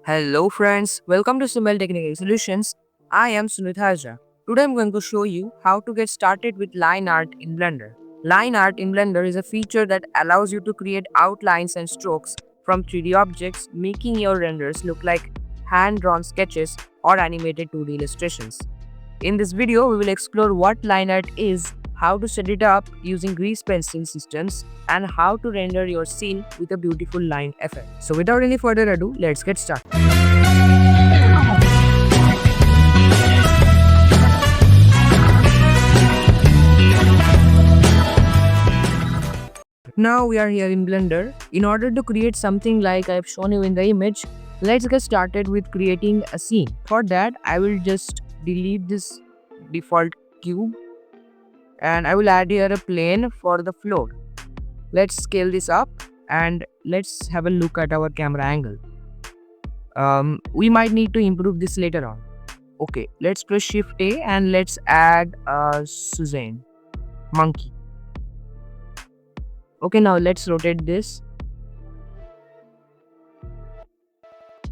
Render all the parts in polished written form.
Hello friends, welcome to Sumail Technical Solutions. I am Sunit Haja. Today I'm going to show you how to get started with line art in Blender. Line art in Blender is a feature that allows you to create outlines and strokes from 3D objects, making your renders look like hand-drawn sketches or animated 2D illustrations. In this video, we will explore what line art is, how to set it up using grease pencil systems, and how to render your scene with a beautiful line effect. So without any further ado, let's get started. Now we are here in Blender. In order to create something like I have shown you in the image, let's get started with creating a scene. For that, I will just delete this default cube and I will add here a plane for the floor. Let's scale this up and let's have a look at our camera angle. We might need to improve this later on. Okay, let's press Shift A and let's add a Suzanne monkey. Okay, now let's rotate this.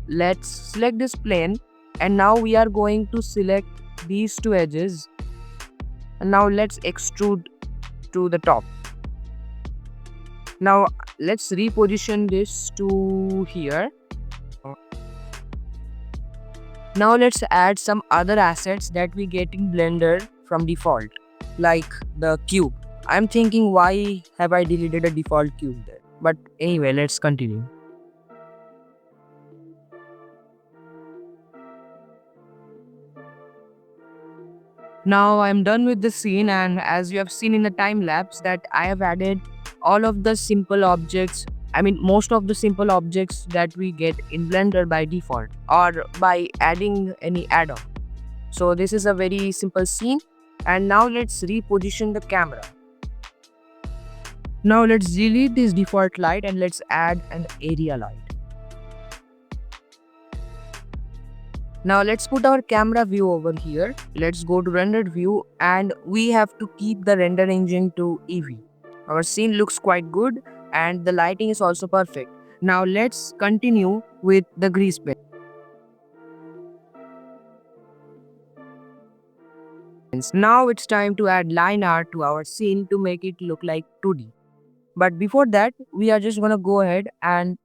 Let's select this plane and now we are going to select these two edges. And now let's extrude to the top. Now let's reposition this to here. Now let's add some other assets that we get in Blender from default, like the cube. I'm thinking, why have I deleted a default cube there? But anyway, let's continue. Now I'm done with the scene, and as you have seen in the time lapse that I have added all of the simple objects, most of the simple objects that we get in Blender by default or by adding any add-on. So this is a very simple scene, and now let's reposition the camera. Now let's delete this default light and let's add an area light. Now let's put our camera view over here. Let's go to rendered view and we have to keep the render engine to Eevee. Our scene looks quite good and the lighting is also perfect. Now let's continue with the grease pen. Now it's time to add line art to our scene to make it look like 2D. But before that, we are just gonna go ahead and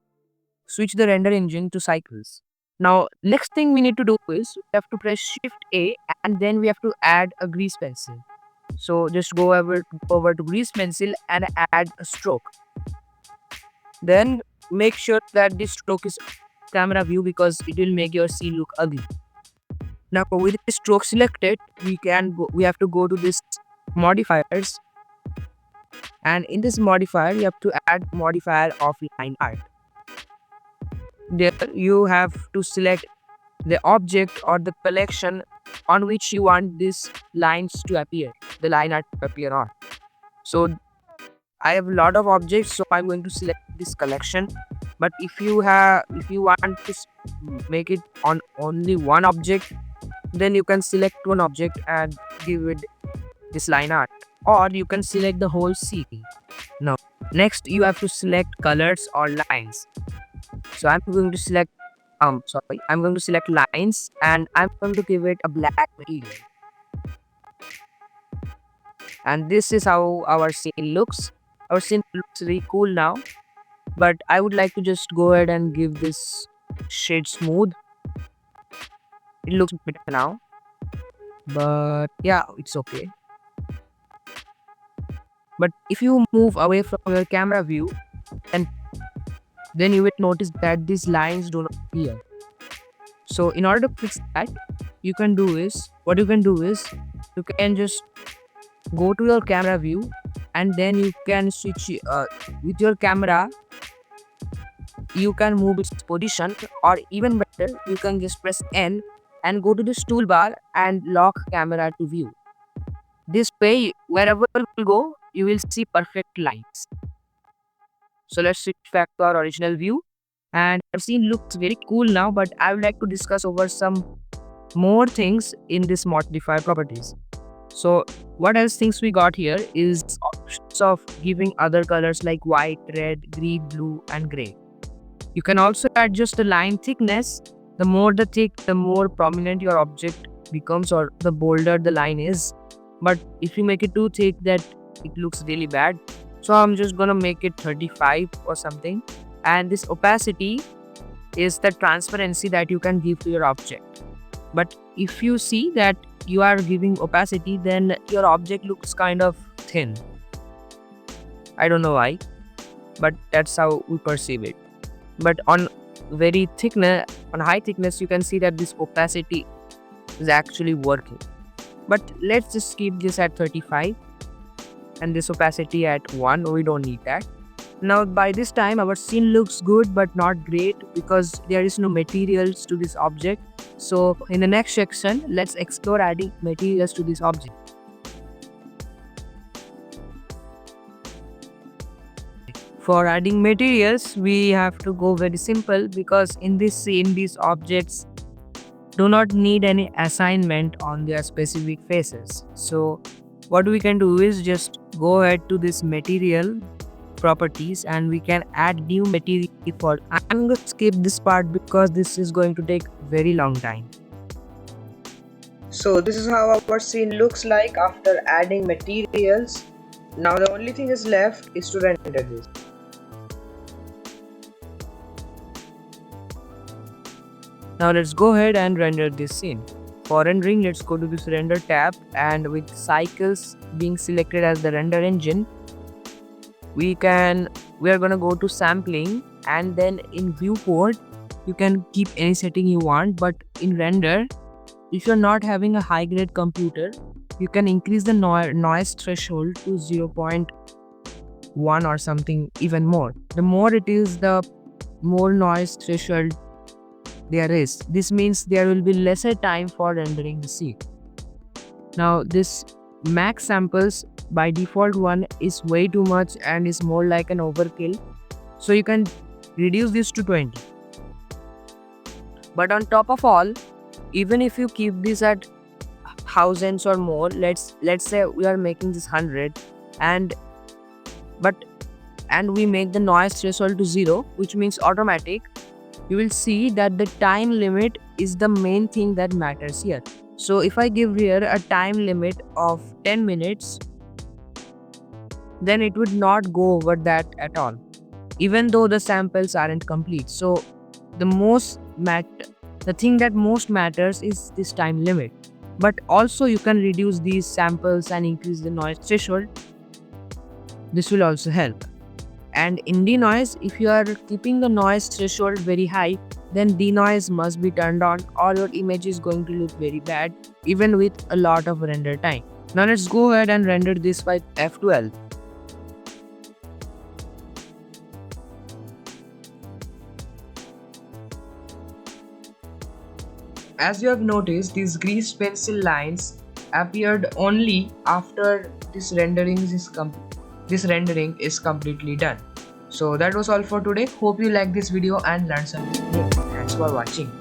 switch the render engine to cycles. Now, next thing we need to do is we have to press Shift A and then we have to add a grease pencil. So just go over to grease pencil and add a stroke. Then make sure that this stroke is camera view because it will make your scene look ugly. Now with the stroke selected, we have to go to this modifiers, and in this modifier you have to add modifier of line art. There you have to select the object or the collection on which you want these lines to appear, the line art to appear on. So I have a lot of objects, so I'm going to select this collection. But if you want to make it on only one object, then you can select one object and give it this line art, or you can select the whole scene. Now next you have to select colors or lines. So I'm going to select lines and I'm going to give it a black material. And this is how our scene looks. Our scene looks really cool now, but I would like to just go ahead and give this shade smooth. It looks better now, but yeah, it's okay. But if you move away from your camera view, and then you will notice that these lines do not appear. So in order to fix that, what you can do is you can just go to your camera view and then you can switch with your camera. You can move its position, or even better, you can just press N and go to this toolbar and lock camera to view. This way, wherever you go, you will see perfect lines. So let's switch back to our original view, and our scene looks very cool now, but I would like to discuss over some more things in this modifier properties. So what else things we got here is options of giving other colors like white, red, green, blue and gray. You can also adjust the line thickness The more the thick, the more prominent your object becomes, or the bolder the line is. But if you make it too thick, that it looks really bad. So I'm just gonna make it 35 or something. And this opacity is the transparency that you can give to your object. But if you see that you are giving opacity, then your object looks kind of thin. I don't know why, but that's how we perceive it. But on high thickness, you can see that this opacity is actually working. But let's just keep this at 35 and this opacity at 1. We don't need that. Now by this time our scene looks good but not great because there is no materials to this object. So in the next section, let's explore adding materials to this object. For adding materials, we have to go very simple because in this scene, these objects do not need any assignment on their specific faces. So what we can do is just go ahead to this material properties and we can add new material. For I'm going to skip this part because this is going to take very long time. So this is how our scene looks like after adding materials. Now the only thing is left is to render this. Now let's go ahead and render this scene. For rendering, let's go to this render tab, and with cycles being selected as the render engine, we are gonna go to sampling, and then in viewport you can keep any setting you want. But in render, if you're not having a high grade computer, you can increase the noise threshold to 0.1 or something even more. The more it is, the more noise threshold there is. This means there will be lesser time for rendering the scene. Now this max samples by default one is way too much and is more like an overkill. So you can reduce this to 20. But on top of all, even if you keep this at thousands or more, let's say we are making this 100 and we make the noise threshold to 0, which means automatic, you will see that the time limit is the main thing that matters here. So if I give here a time limit of 10 minutes, then it would not go over that at all, even though the samples aren't complete. So the thing that most matters is this time limit. But also you can reduce these samples and increase the noise threshold. This will also help. And in denoise, if you are keeping the noise threshold very high, then denoise must be turned on or your image is going to look very bad even with a lot of render time. Now let's go ahead and render this by F12. As you have noticed, these greased pencil lines appeared only after this rendering is completely done. So that was all for today. Hope you liked this video and learned something new. Thanks for watching.